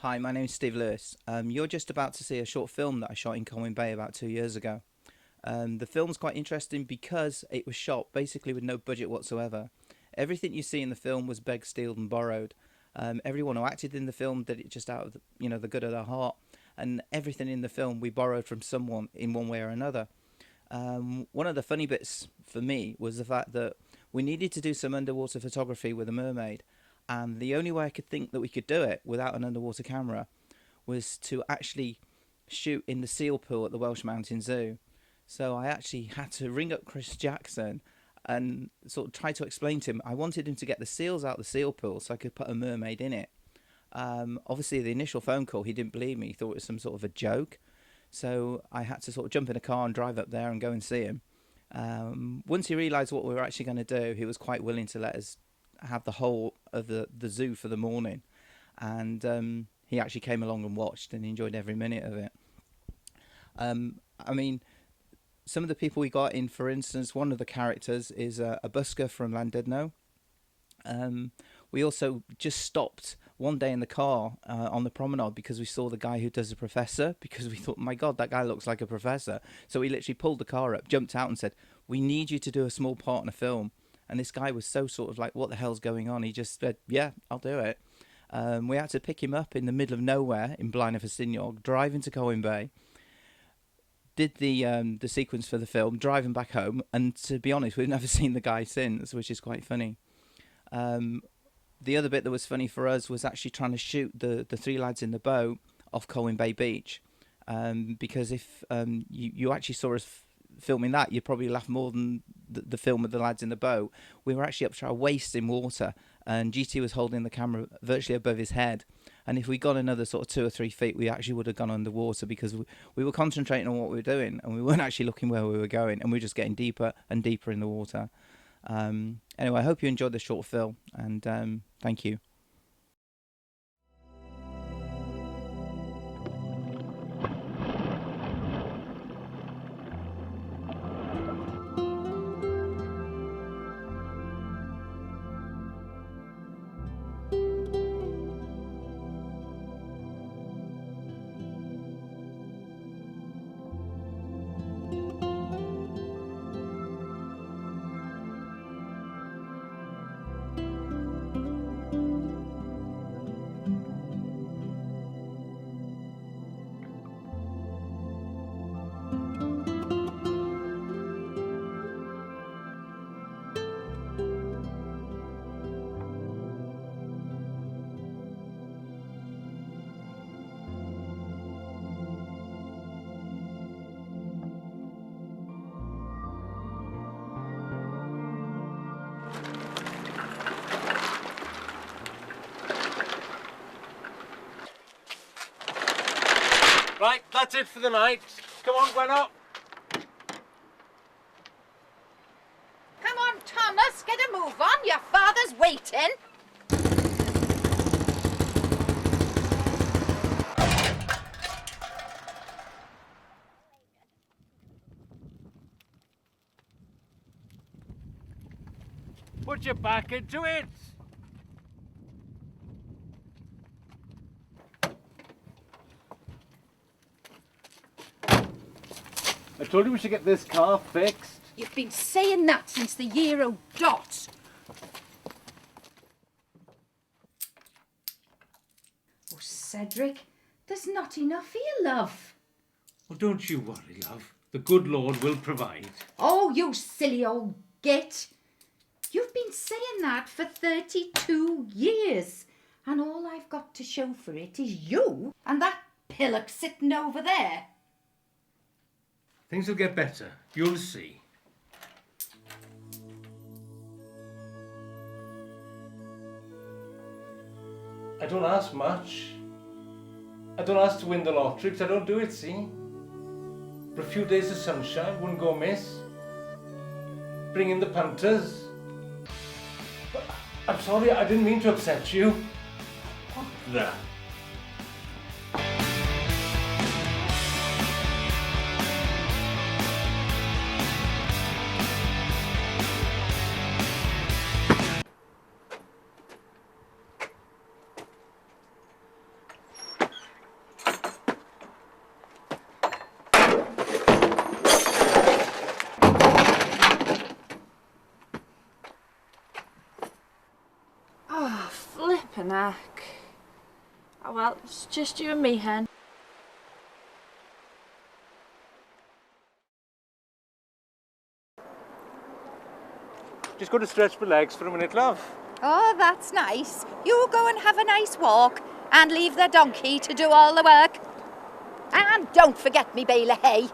Hi, my name's Steve Lewis. You're just about to see a short film that I shot in Colwyn Bay about 2 years ago. The film's quite interesting because it was shot basically with no budget whatsoever. Everything you see in the film was begged, stealed, and borrowed. Everyone who acted in the film did it just out of the good of their heart, and everything in the film we borrowed from someone in one way or another. One of the funny bits for me was the fact that we needed to do some underwater photography with a mermaid, and the only way I could think that we could do it without an underwater camera was to actually shoot in the seal pool at the Welsh Mountain Zoo. So I actually had to ring up Chris Jackson and sort of try to explain to him. I wanted him to get the seals out of the seal pool so I could put a mermaid in it. Obviously, the initial phone call, he didn't believe me. He thought it was some sort of a joke. So I had to sort of jump in a car and drive up there and go and see him. Once he realised what we were actually going to do, he was quite willing to let us have the whole of the zoo for the morning. And he actually came along and watched, and he enjoyed every minute of it. I mean, some of the people we got in, for instance, one of the characters is a busker from Llandudno. We also just stopped one day in the car on the promenade because we saw the guy who does the professor, because we thought, my God, that guy looks like a professor. So we literally pulled the car up, jumped out and said, we need you to do a small part in a film. And this guy was so sort of like, what the hell's going on? He just said, yeah, I'll do it. We had to pick him up in the middle of nowhere in Blaen y Festiniog, drive into Colwyn Bay, did the sequence for the film, drive him back home, and to be honest, we've never seen the guy since, which is quite funny. The other bit that was funny for us was actually trying to shoot the three lads in the boat off Colwyn Bay Beach, because if you actually saw us filming that, you'd probably laugh more than the film of the lads in the boat. We were actually up to our waist in water, and GT was holding the camera virtually above his head. And if we got another sort of 2 or 3 feet, we actually would have gone underwater because we were concentrating on what we were doing, and we weren't actually looking where we were going, and we were just getting deeper and deeper in the water. Anyway, I hope you enjoyed the short film, and thank you. Right, that's it for the night. Come on, Gweno. Come on, Thomas, get a move on. Your father's waiting. Put your back into it. I told you we should get this car fixed. You've been saying that since the year o' dot. Oh, Cedric, there's not enough here, love. Well, don't you worry, love. The good Lord will provide. Oh, you silly old git. You've been saying that for 32 years. And all I've got to show for it is you and that pillock sitting over there. Things will get better. You'll see. I don't ask much. I don't ask to win the lottery because I don't do it, see? For a few days of sunshine wouldn't go amiss. Bring in the punters. But I'm sorry, I didn't mean to upset you. What the? back. Oh well, it's just you and me, hen. Just going to stretch my legs for a minute, love. Oh, that's nice. You go and have a nice walk and leave the donkey to do all the work. And don't forget me bale of hay.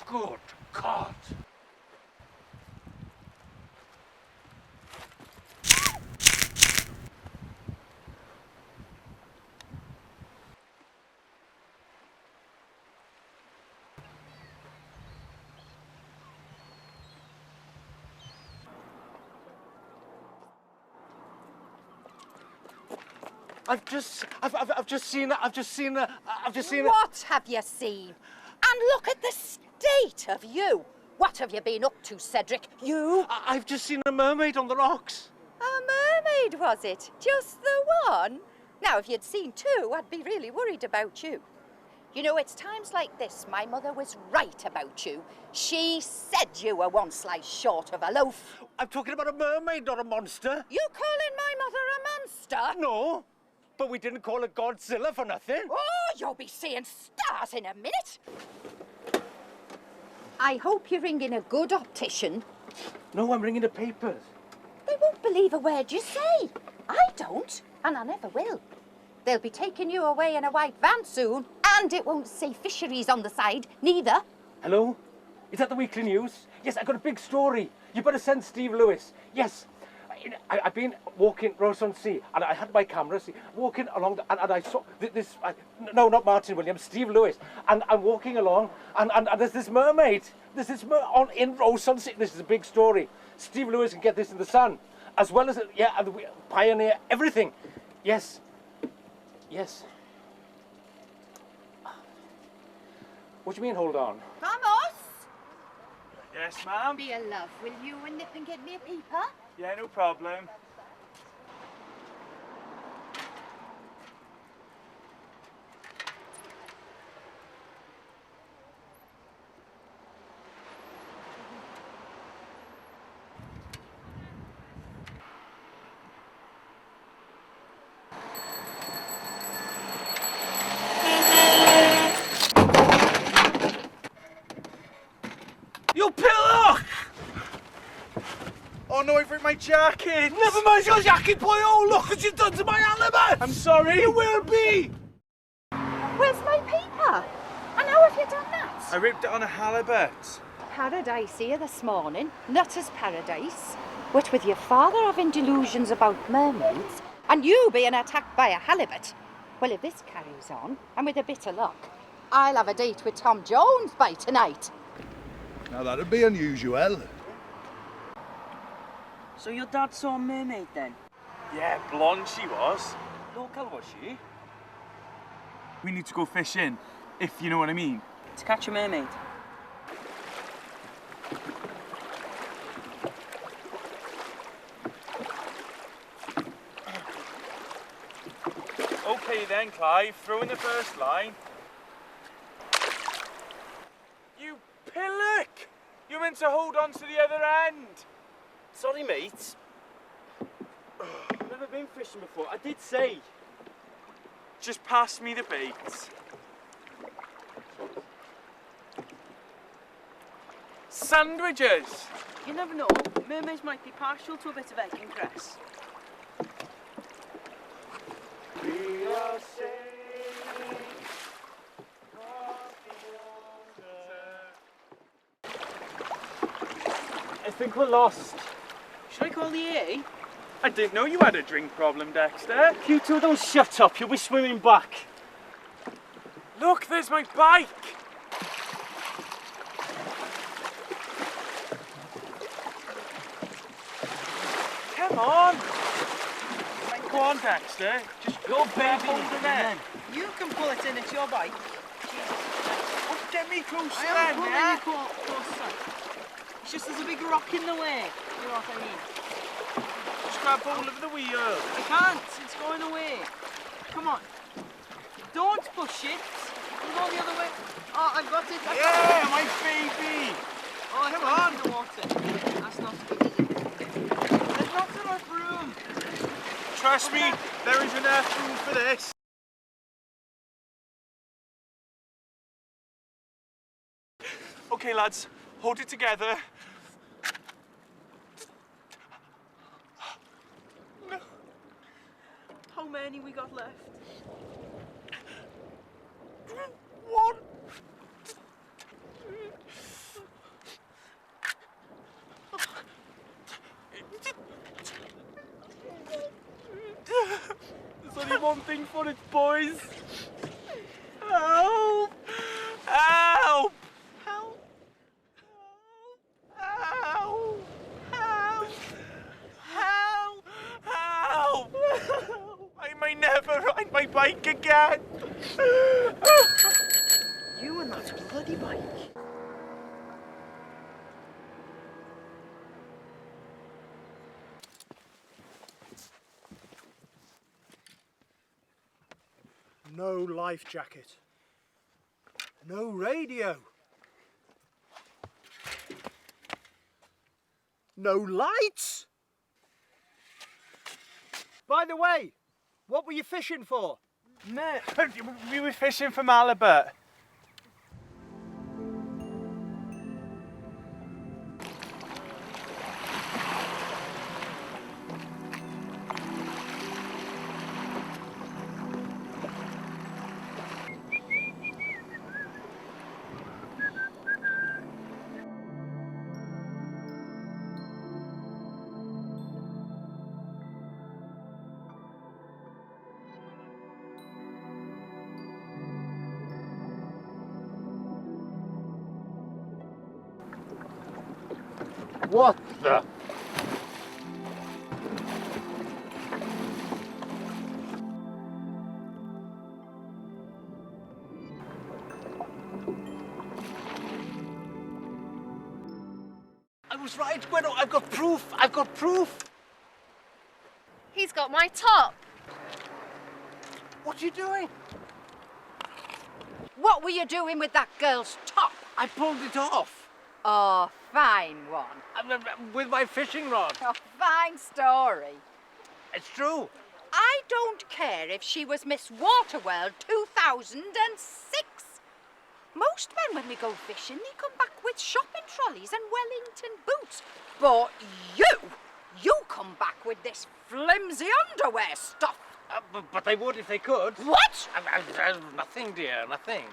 Good God. I've just seen. What have you seen? And look at the state of you. What have you been up to, Cedric? You? I've just seen a mermaid on the rocks. A mermaid, was it? Just the one? Now, if you'd seen two, I'd be really worried about you. You know, it's times like this my mother was right about you. She said you were one slice short of a loaf. I'm talking about a mermaid, not a monster. You calling my mother a monster? No, but we didn't call her Godzilla for nothing. Oh, you'll be seeing stars in a minute. I hope you're ringing a good optician. No, I'm ringing the papers. They won't believe a word you say. I don't, and I never will. They'll be taking you away in a white van soon, and it won't say fisheries on the side, neither. Hello? Is that the weekly news? Yes, I got a big story. You better send Steve Lewis. Yes. I've been walking Ross-on-Sea, and I had my camera, walking along, and I saw this. No, not Martin Williams, Steve Lewis. And I'm walking along, and there's this mermaid. There's this in Ross-on-Sea. This is a big story. Steve Lewis can get this in the Sun, as well as and Pioneer, everything. Yes. Yes. What do you mean, hold on? Vamos! Yes, ma'am? Be a love, will you, and nip and get me a peeper? Yeah, no problem. You pillock! Oh no, I've ripped my jacket! Never mind your jacket, boy! Oh, look what you've done to my halibut! I'm sorry. You will be! Where's my paper? And how have you done that? I ripped it on a halibut. Paradise here this morning, Nutter's paradise. What with your father having delusions about mermaids and you being attacked by a halibut. Well, if this carries on, and with a bit of luck, I'll have a date with Tom Jones by tonight. Now that'd be unusual. So your dad saw a mermaid then? Yeah, blonde she was. Local was she? We need to go fishing, if you know what I mean. To catch a mermaid? Okay then, Clive, throw in the first line. You pillock! You're meant to hold on to the other end. Sorry, mate. Never been fishing before. I did say. Just pass me the bait. Sandwiches! You never know. Mermaids might be partial to a bit of egg and cress. I think we're lost. Should I call the EA? I didn't know you had a drink problem, Dexter. You two don't shut up. You'll be swimming back. Look, there's my bike. Come on. Go on, Dexter. Just Go grab baby. hold of it. You can pull it in. It's your bike. Oh, get me closer I then, am yeah? pulling you closer. It's just there's a big rock in the way. You know what I mean? Just grab hold of the wheel. I can't. It's going away. Come on. Don't push it. Go the other way. Oh, I got it. Yeah, my baby! Oh, come on. The water. That's not good, is it? There's not enough room. Trust me, there is enough room for this. Okay, lads, hold it together. How many we got left? One. There's only one thing for it, boys. Help! Help! Help. Help! Help! Help! Help! I may never ride my bike again. You and that bloody bike. No life jacket. No radio. No lights. By the way, what were you fishing for? Mate, we were fishing for Malibut. What the? I was right, Gweno. I've got proof. I've got proof. He's got my top. What are you doing? What were you doing with that girl's top? I pulled it off. Oh, fine one. With my fishing rod. Oh, fine story. It's true. I don't care if she was Miss Waterworld 2006. Most men, when we go fishing, they come back with shopping trolleys and Wellington boots. But you come back with this flimsy underwear stuff. But they would if they could. What? Nothing, dear, nothing.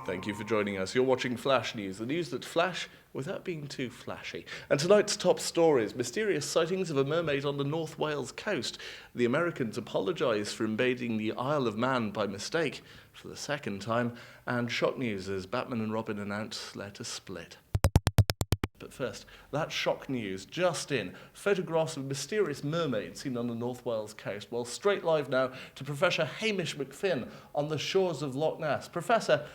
Thank you for joining us. You're watching Flash News, the news that flash without being too flashy. And tonight's top stories: mysterious sightings of a mermaid on the North Wales coast. The Americans apologise for invading the Isle of Man by mistake for the second time. And shock news as Batman and Robin announce let us split. But first, that shock news just in. Photographs of a mysterious mermaid seen on the North Wales coast. Well, straight live now to Professor Hamish McFinn on the shores of Loch Ness. Professor,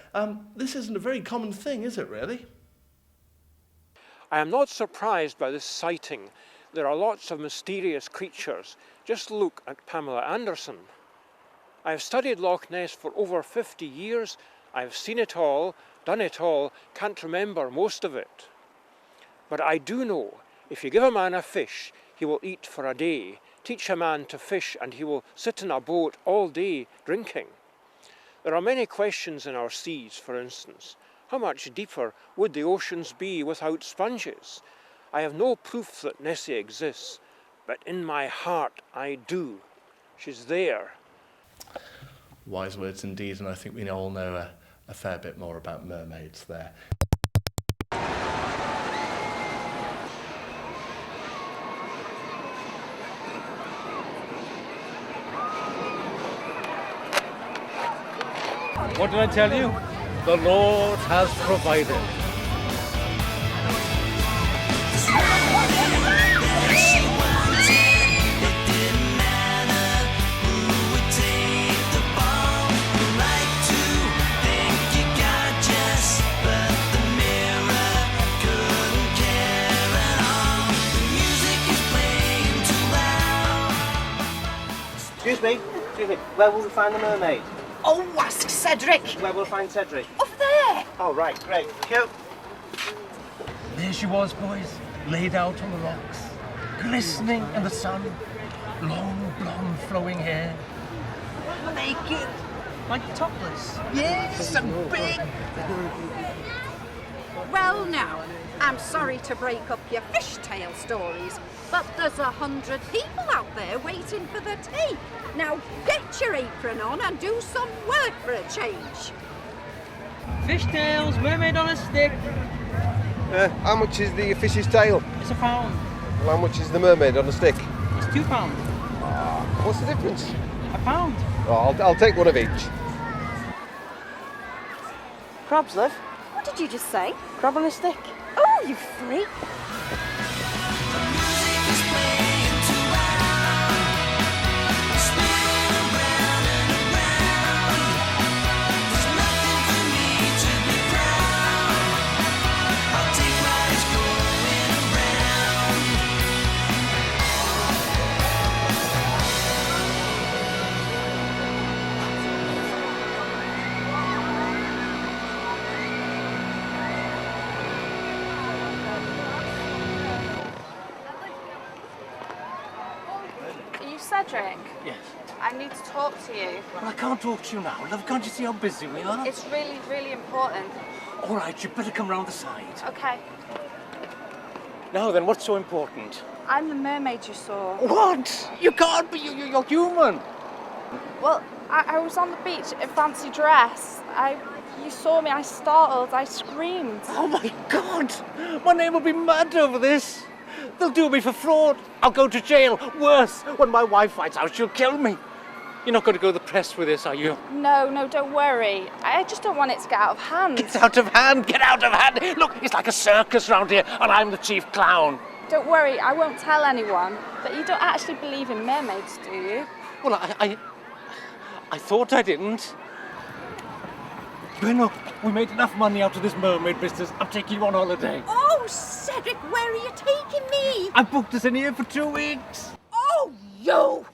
this isn't a very common thing, is it really? I am not surprised by this sighting. There are lots of mysterious creatures. Just look at Pamela Anderson. I have studied Loch Ness for over 50 years. I have seen it all, done it all, can't remember most of it. But I do know, if you give a man a fish, he will eat for a day. Teach a man to fish and he will sit in a boat all day drinking. There are many questions in our seas, for instance. How much deeper would the oceans be without sponges? I have no proof that Nessie exists, but in my heart I do. She's there. Wise words indeed, and I think we all know a fair bit more about mermaids there. What did I tell you? The Lord has provided. Music Excuse me. Where will we find the mermaid? Oh, ask Cedric. Where will we find Cedric? Up there. Oh, right, great. Thank you. There she was, boys, laid out on the rocks, glistening in the sun, long blonde flowing hair, naked, like topless. Yes, and big. Well, now, I'm sorry to break up your fishtail stories, but there's 100 people out there waiting for the tea. Now, get your apron on and do some work for a change. Fishtails, mermaid on a stick. How much is the fish's tail? It's £1. Well, how much is the mermaid on a stick? It's £2. What's the difference? £1. Oh, I'll take one of each. Crabs, love. What did you just say? Crab on a stick. Oh, you freak. Cedric, Yes. I need to talk to you. Well, I can't talk to you now, love. Can't you see how busy we are? It's really, really important. All right, you better come round the side. Okay. Now then, what's so important? I'm the mermaid you saw. What? You can't be. You're human. Well, I was on the beach in fancy dress. You saw me, I startled, I screamed. Oh my God! My name will be mad over this. They'll do me for fraud. I'll go to jail. Worse, when my wife finds out, she'll kill me. You're not going to go to the press with this, are you? No, don't worry. I just don't want it to get out of hand. Get out of hand! Get out of hand! Look, it's like a circus round here, and I'm the chief clown. Don't worry, I won't tell anyone. But you don't actually believe in mermaids, do you? Well, I thought I didn't. Gweno, we made enough money out of this mermaid business. I'm taking you on holiday. Oh, Cedric, where are you taking me? I booked us in here for 2 weeks. Oh, you!